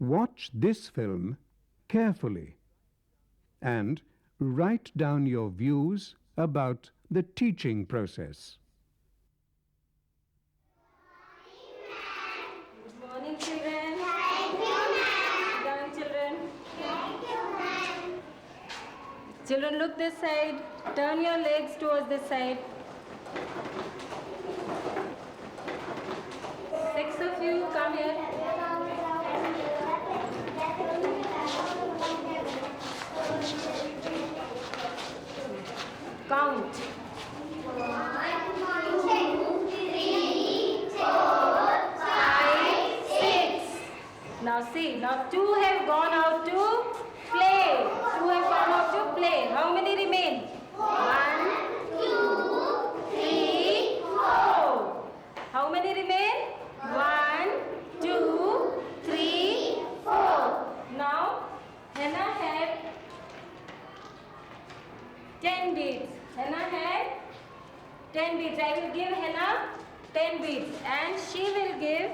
Watch this film carefully and write down your views about the teaching process. Good morning, children. Thank you, ma'am. Sit down, children. Thank you, ma'am. Children, look this side. Turn your legs towards this side. 6 of you, come here. Count. 5, 6. Now see, now 2 have gone out to play. 2 have gone out to play. How many remain? 1, 2, 3, 4. How many remain? 1, 2, 3, 4. Now, Hannah had 10 beads. Hannah had 10 beads. I will give Hannah 10 beads and she will give,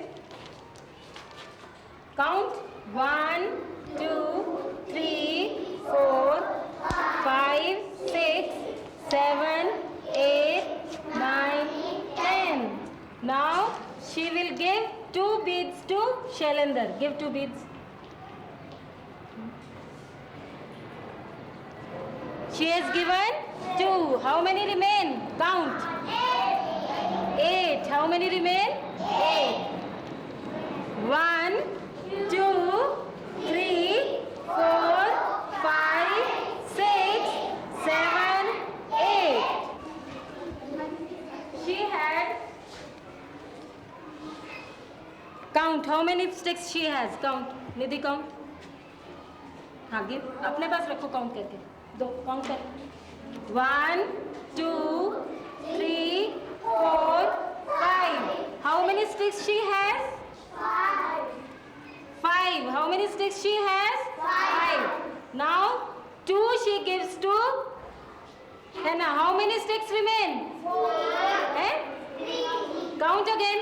count, 1, 2, 3, 4, 5, 6, 7, 8, 9, 10. Now she will give 2 beads to Shailendra. Give 2 beads. She has given 2. How many remain? Count. 8. How many remain? 8. 1, 2, 3, 4, 5, 6, 7, 8. She had, count how many sticks she has. Count. Nidhi, count. हाँ give अपने पास रखो count करके दो count कर 1 2 3 4 5 how many sticks she has 5 how many sticks she has 5 now 2 she gives to Hannah how many sticks remain 4 eh? 3 count again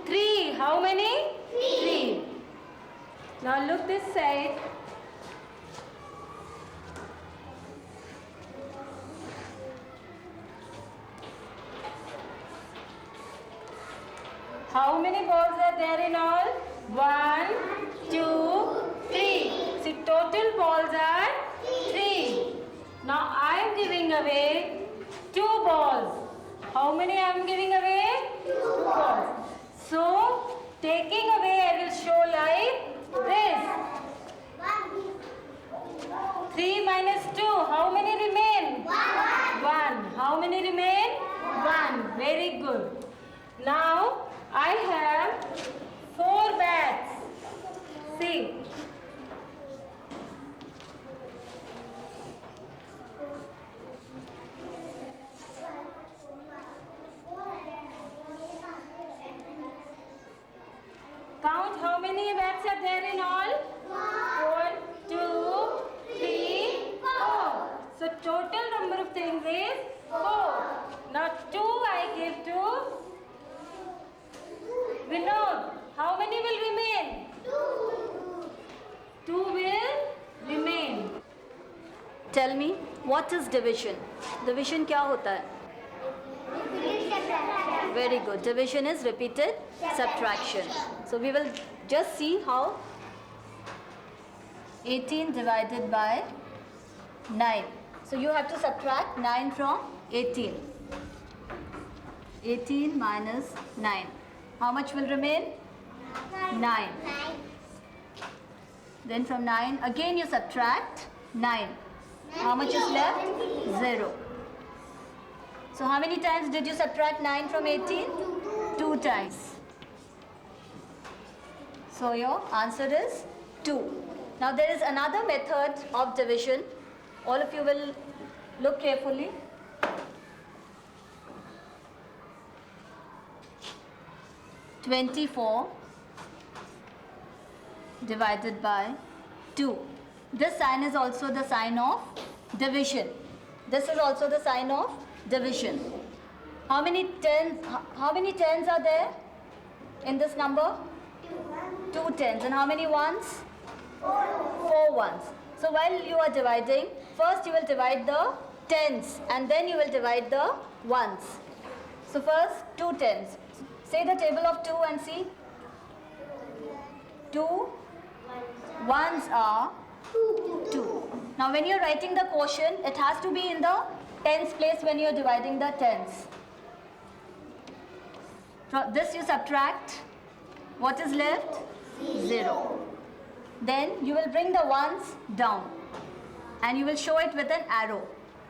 3 how many 3 now look this side. How many balls are there in all? 1, 2, 3. See, total balls are 3. Now I am giving away 2 balls. How many I am giving away? 2 balls. So, taking away I will show like this. 3 minus 2. How many remain? 1. How many remain? 1. Very good. Now, I have 4 bats. See. Count how many bats are there in all? 4, 2, 3, 4. So total number of things is 4. Now 2 I give to Vinod. How many will remain? 2 will remain. Tell me, what is division? Division क्या होता है? Very good. Division is repeated subtraction. So we will just see how 18 divided by 9. So you have to subtract 9 from 18. 18 minus 9. How much will remain? 9. Then from 9 again you subtract 9. How much is left? 0. So how many times did you subtract 9 from 18? 2 times. So your answer is 2. Now there is another method of division. All of you will look carefully. (24) divided by 2. This sign is also the sign of division. This is also the sign of division. How many tens are there in this number? 2 tens. And how many ones? 4 ones. So while you are dividing, first you will divide the tens and then you will divide the ones. So first 2 tens. Say the table of 2 and see. 2 ones are 2. Now when you are writing the quotient, it has to be in the tens place when you are dividing the tens. From this you subtract. What is left? 0. Then you will bring the ones down and you will show it with an arrow.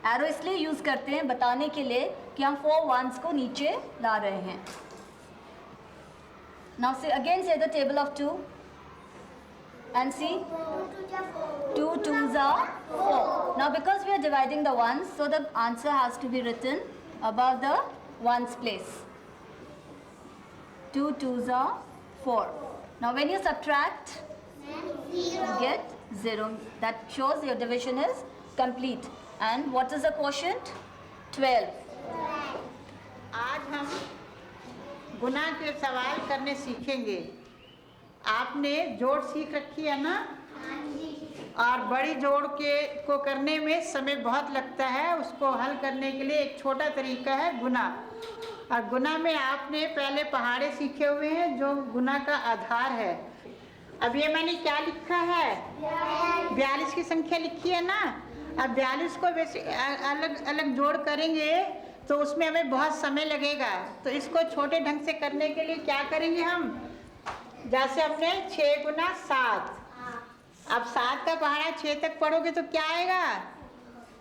Arrow इसलिए use करते हैं बताने के लिए कि हम 4 ones को नीचे ला रहे हैं. Now say the table of 2 and see. 2 twos are 4. Now because we are dividing the ones, so the answer has to be written above the ones place. 2 twos are 4. Now when you subtract, you get 0. That shows your division is complete. And what is the quotient? 12. आज हम गुना के सवाल करने सीखेंगे. आपने जोड़ सीख रखी है ना, और बड़ी जोड़ को करने में समय बहुत लगता है. उसको हल करने के लिए एक छोटा तरीका है गुना. और गुना में आपने पहले पहाड़े सीखे हुए हैं जो गुना का आधार है. अब ये मैंने क्या लिखा है? 42 की संख्या लिखी है ना. अब 42 को वैसे अलग अलग जोड़ करेंगे तो उसमें हमें बहुत समय लगेगा. तो इसको छोटे ढंग से करने के लिए क्या करेंगे हम? जैसे हमने 6 गुना 7. अब 7 का पहाड़ा 6 तक पढ़ोगे तो क्या आएगा?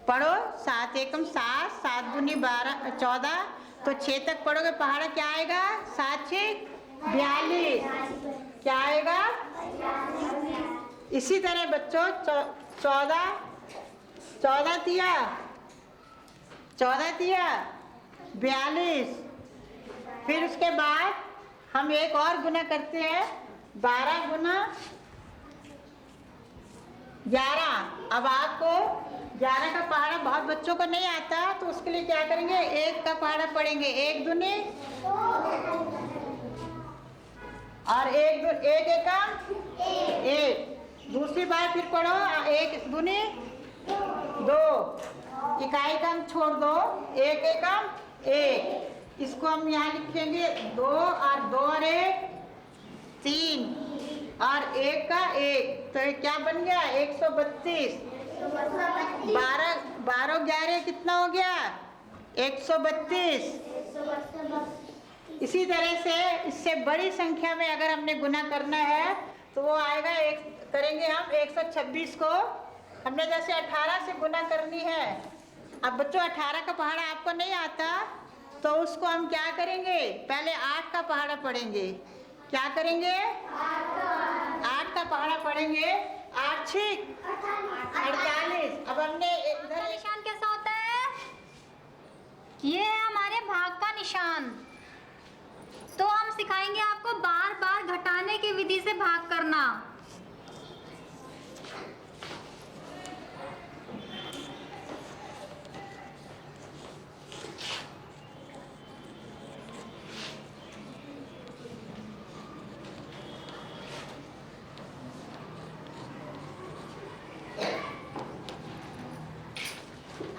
पढ़ो. 7 एकम 7, 7 दूनी 12 14. तो 6 तक पढ़ोगे पहाड़ा क्या आएगा? 7 6 42. क्या आएगा? इसी तरह बच्चों 14 तिया 42. फिर उसके बाद हम एक और गुना करते हैं. 12 गुना 11. अब आपको 11 का पहाड़ा बहुत बच्चों को नहीं आता, तो उसके लिए क्या करेंगे? 1 का पहाड़ा पढ़ेंगे. 1 दूनी और 1 एकम 1. दूसरी बार फिर पढ़ो. 1 दूनी 2. इकाई का हम छोड़ दो. 1 एकम 1. इसको हम यहाँ लिखेंगे 2 और 2 और 1 3 और 1 का 1. तो ये क्या बन गया? 132. 12 11 कितना हो गया? 132. इसी तरह से इससे बड़ी संख्या में अगर हमने गुना करना है तो वो आएगा. करेंगे हम 126 को. हमने जैसे 18 से गुना करनी है. अब बच्चों 18 का पहाड़ा आपको नहीं आता, तो उसको हम क्या करेंगे? पहले 8 का पहाड़ा पढ़ेंगे. क्या करेंगे? 8 का पहाड़ा पढ़ेंगे. 8 6 48. अब हमने इधर निशान कैसा होता है? ये है हमारे भाग का निशान. तो हम सिखाएंगे आपको बार बार घटाने की विधि से भाग करना.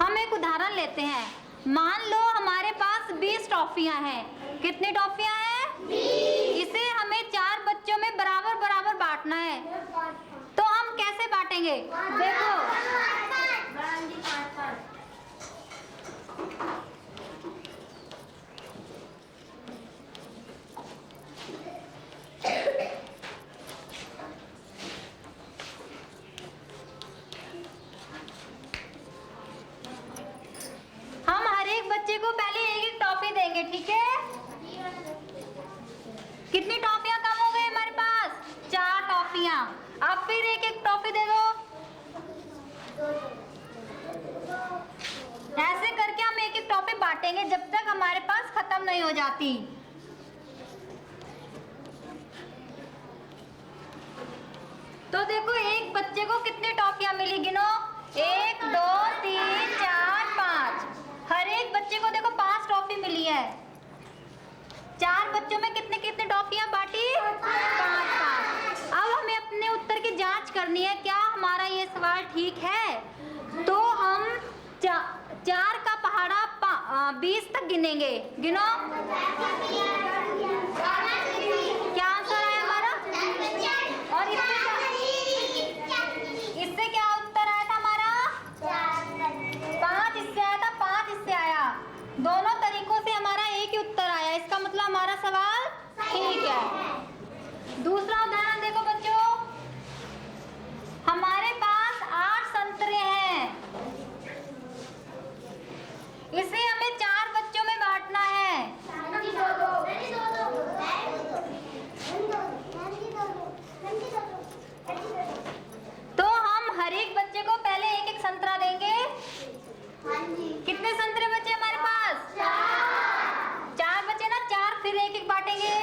हम एक उदाहरण लेते हैं. मान लो हमारे पास 20 टॉफियां हैं. कितनी टॉफियां हैं? 20. इसे हमें 4 बच्चों में बराबर बराबर बांटना है. तो हम कैसे बांटेंगे? देखो, हम हर एक बच्चे को पहले एक टॉफी देंगे. ठीक है? कितनी टॉफियां कम हो गई हमारे पास? 4 टॉफियां. अब फिर एक टॉफी दे दो. ऐसे करके हम एक टॉफी बांटेंगे जब तक हमारे पास खत्म नहीं हो जाती. तो देखो एक बच्चे को कितनी टॉफियां मिली? गिनो. 1 2 3 4 5. हर एक बच्चे को देखो 5 टॉफी मिली है. 4 बच्चों में कितने कितने टॉफियां बांटी? 5 5. अपने उत्तर की जांच करनी है, क्या हमारा ये सवाल ठीक है। तो हम 4 का पहाड़ा 20 तक गिनेंगे। गिनो। क्या आंसर आया हमारा? और इससे क्या उत्तर आया था हमारा? 5 इससे आया था, 5 इससे आया। दोनों तरीकों से हमारा एक ही उत्तर आया, इसका मतलब हमारा सवाल ठीक है। दूसरा उदाहरण देखो बच्चों, हमारे पास 8 संतरे हैं, इसे हमें 4 बच्चों में बांटना है। तो हम हर एक बच्चे को पहले एक एक संतरा देंगे। कितने संतरे बचे हमारे पास? 4 बचे ना, 4 फिर एक एक बांटेंगे।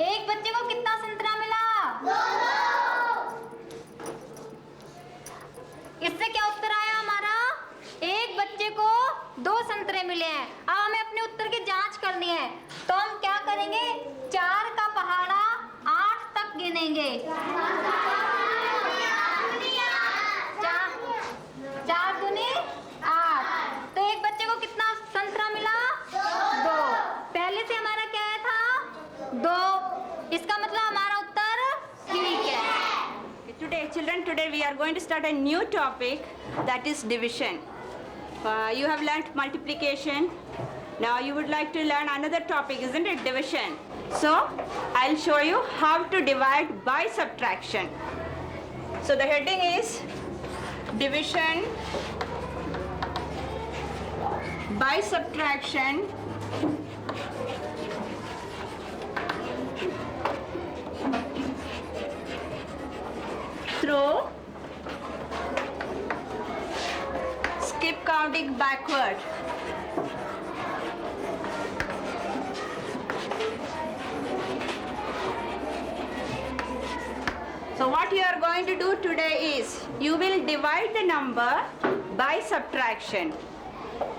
एक बच्चे को कितना संतरा मिला? 2। इससे क्या उत्तर आया हमारा? एक बच्चे को 2 संतरे मिले हैं। अब हमें अपने उत्तर की जांच करनी है, तो हम क्या करेंगे? 4 का पहाड़ा 8 तक गिनेंगे। 4 दूनी 8। तो एक बच्चे को कितना संतरा मिला? 2। पहले से हमारा क्या आया था? 2। इसका मतलब हमारा उत्तर ठीक है। Today, children, today we are going to start a new topic, that is division. You have learnt multiplication. Now you would like to learn another topic, isn't it? Division. So I'll show you how to divide by subtraction. So the heading is division by subtraction. Through skip counting backward. So what you are going to do today is you will divide the number by subtraction.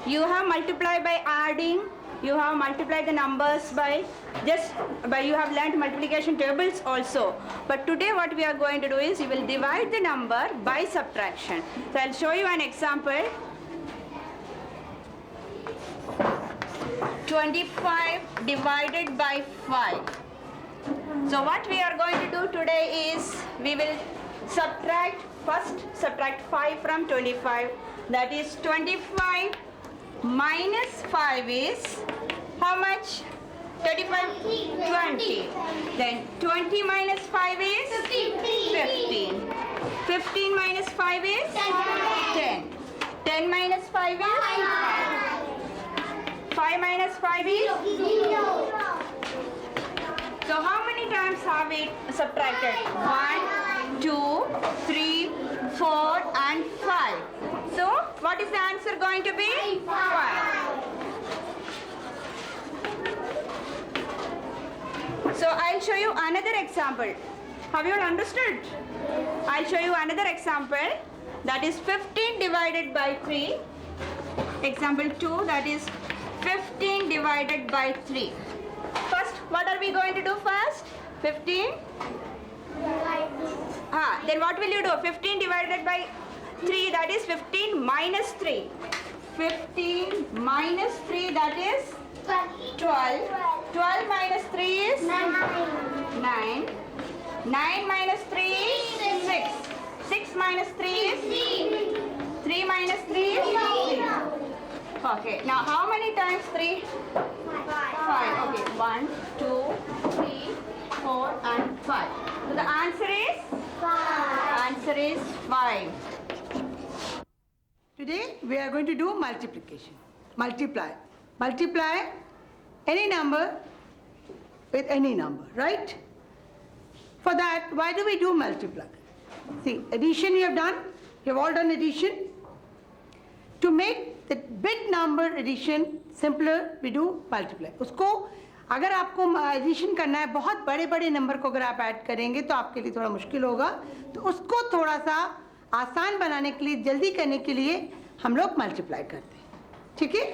You have multiplied by adding, you have multiplied the numbers by you have learnt multiplication tables also. But today what we are going to do is you will divide the number by subtraction. So I'll show you an example. 25 divided by 5. So what we are going to do today is we will first subtract 5 from 25. That is 25 minus 5 is how much? 25, 20. Then 20 minus 5 is 15. 15 minus 5 is 10. 10 minus 5 is 5 minus 5 is 0. So how many times have we subtracted? 1, 2, 3, 4 and 5. So what is the answer going to be? 5. So I'll show you another example. Have you all understood? I'll show you another example. That is 15 divided by 3. Example 2, that is 15 divided by 3. First, what are we going to do first? 15? Then what will you do? 15 divided by 3, that is 15 minus 3. 15 minus 3, that is 12. 12 minus 3 is 9. 9 minus 3 is 6. 6 minus 3 is 3 minus 3 is 3. Okay, now how many times 3? 5. Okay, 1, 2, 3, 4 and 5. So the answer is? 5. Answer is 5. Today we are going to do multiplication. Multiply. Multiply any number with any number, right? For that, why do we do multiply? See, addition you have done. You have all done addition. To make the big number addition simpler, we do multiply. उसको अगर आपको addition करना है बहुत बड़े बड़े number को अगर आप ऐड करेंगे तो आपके लिए थोड़ा मुश्किल होगा, तो उसको थोड़ा सा आसान बनाने के लिए, जल्दी करने के लिए हम लोग मल्टीप्लाई करते हैं. ठीक है?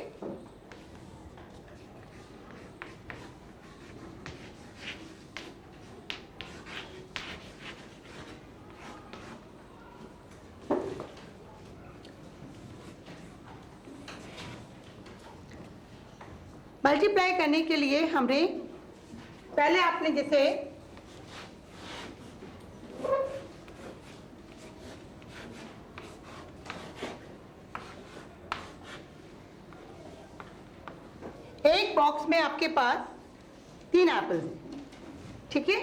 मल्टीप्लाई करने के लिए हमने पहले आपने जैसे एक बॉक्स में आपके पास 3 एप्पल्स हैं, ठीक है।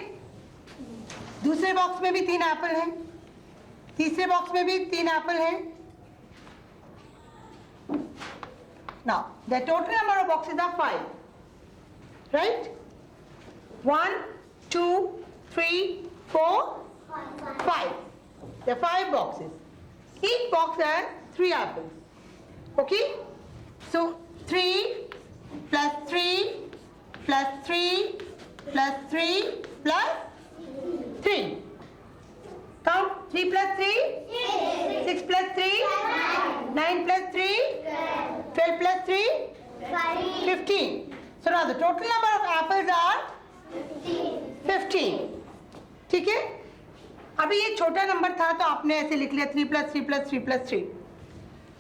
दूसरे बॉक्स में भी 3 एप्पल हैं, तीसरे बॉक्स में भी 3 एप्पल हैं। Now the total number of boxes are 5, right? 1 2 3 4 5. There are 5 boxes. Each box has 3 apples. Okay? So 3 plus 3 plus 3 plus 3 plus 3. Count 3 plus 3, 6 plus 3, 9 plus 3, 12 plus 3, 15. So now the total number of apples are 15. ठीक है? अभी ये छोटा number था तो आपने ऐसे लिख लिया 3 plus 3 plus 3 plus 3.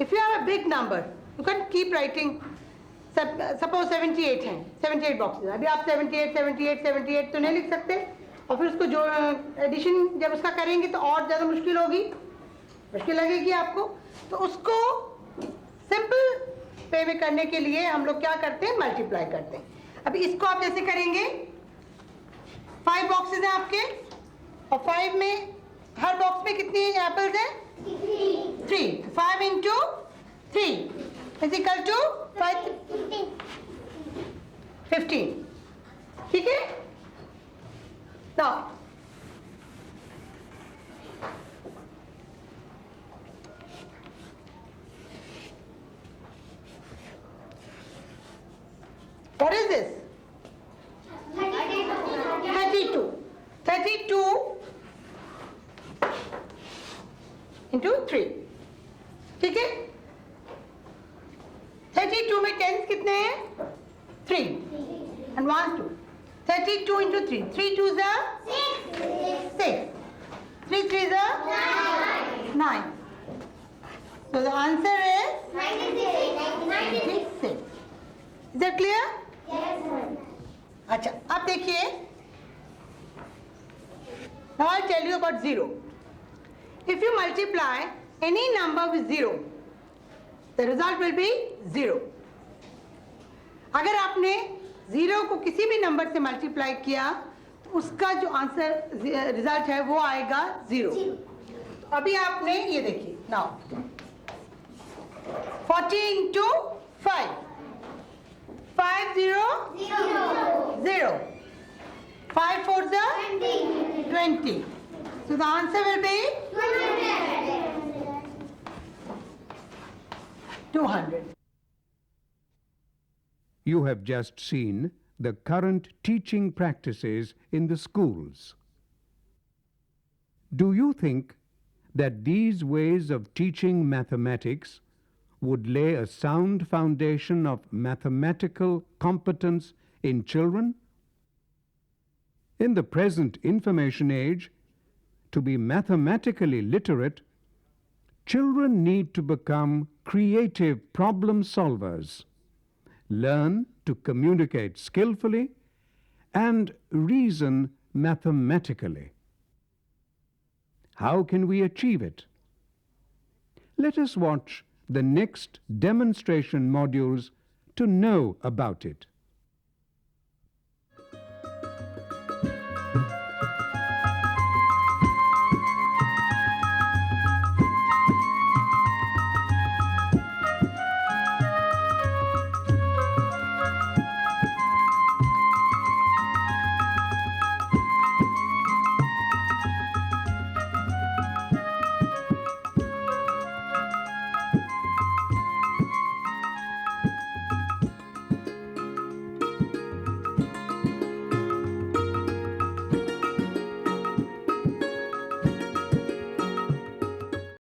If you have a big number, you can keep writing. Suppose 78 हैं, 78 boxes. अभी आप 78, 78, 78 तो नहीं लिख सकते, और फिर उसको जो एडिशन जब उसका करेंगे तो और ज़्यादा मुश्किल होगी, मुश्किल लगेगी आपको। तो उसको सिंपल वे में करने के लिए हम लोग क्या करते हैं, मल्टीप्लाई करते हैं। अभी इसको आप जैसे करेंगे, 5 बॉक्सेस हैं आपके, और 5 में हर बॉक्स में कितनी एप्पल्स हैं? 3. 5 into 3 is equal to 15. ठीक है? Now what is this? 32. 32 into 3. ठीक है? 32 में टेंस कितने हैं? 3 and 1 2. 32 into 3. 3 2s are 6. 3 3s are 9. So the answer is 96. Is that clear? अच्छा, अब देखिए. Now I'll tell you about 0. If you multiply any number with 0, the result will be 0. अगर आपने 0 को किसी भी नंबर से मल्टीप्लाई किया तो उसका जो आंसर रिजल्ट है वो आएगा 0. अभी आपने ये देखिए, now 40 into 5. 5 0 0. 5 4s are 20. So the answer will be 200. You have just seen the current teaching practices in the schools. Do you think that these ways of teaching mathematics would lay a sound foundation of mathematical competence in children? In the present information age, to be mathematically literate, children need to become creative problem solvers, learn to communicate skillfully, and reason mathematically. How can we achieve it? Let us watch the next demonstration modules to know about it.